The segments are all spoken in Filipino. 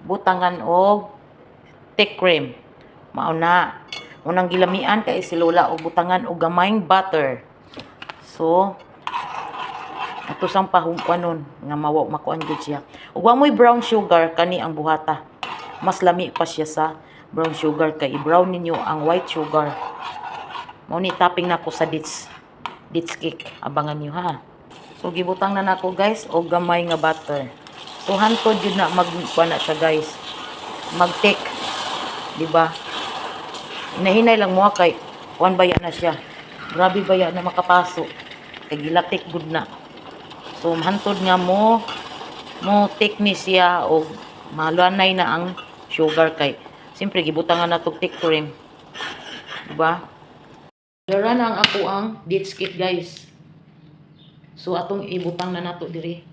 butangan og thick cream. Mao na. Unang gilamian kay si Lola og butangan og gamayng butter. So, ato sang pahumpanon nga mawa makuan gud siya. Ug wa moy brown sugar kani ang buhata. Mas lami pa siya sa brown sugar kay i-brown ninyo ang white sugar. Mao ni topping nako sa dates cake. Abangan niyo ha. So gibutang na nako guys og gamay nga butter. So hantod yun na magkuha na siya guys. Mag-take. Diba? Hinahinay lang mo kay kuan baya na siya. Grabe baya na makapaso. Kay gilatik gud na. So hantod nga mo take ni siya og maluanay na ang sugar kay siyempre gibutangan na tog thick cream. Diba? Dara na ang ako ang dates cake guys. So atong ibutang na nato diri.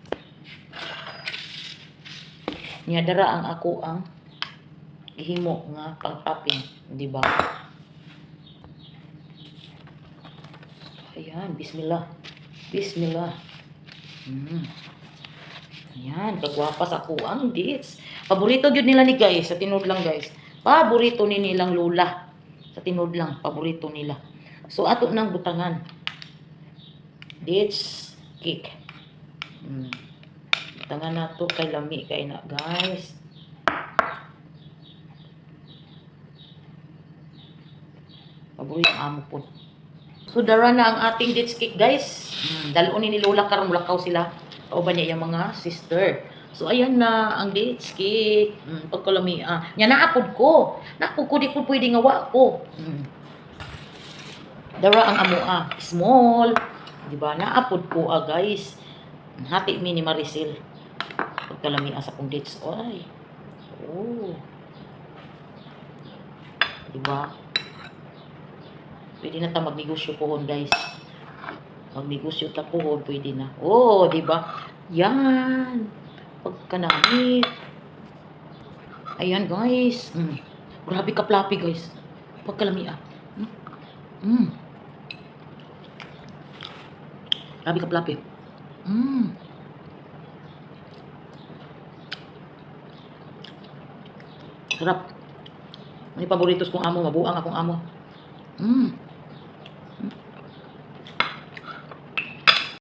Nya dara ang ako ang ihimo nga pang-topping, di ba? Ayan, bismillah. Bismillah. Ayan, kagwapa sa ako ang dates. Paborito gyud nila ni guys, sa tinud lang guys. Paborito ni nilang Lola. Sa tinud lang, paborito nila. So ato nang butangan. Dates cake. Butangan nato kay lami kay na guys. Paborito amo po. So dara na ang ating dates cake guys. Dalon ni Lola karon mulakaw sila. Kauban niya yung mga sister. So ayan na ang dates cake. Pagkalami nya naapod ko. Naapod ko di ko pwede nga wa ko. Dara ang amo small. Di ba? Naapod ko guys. Hati mi ni Maricel. Pagkalami sa kong dates. Ay. Oh. Di ba? Pwede na ta magnegosyo pohon guys. Magnegosyo ta pohon pwede na. Oh, di ba? Yan. Pagkanamit. Ayan guys. Grabe ka fluffy guys. Pagkalami Grabe ka fluffy. Sarap. May paboritos kong amo, mabuang akong amo.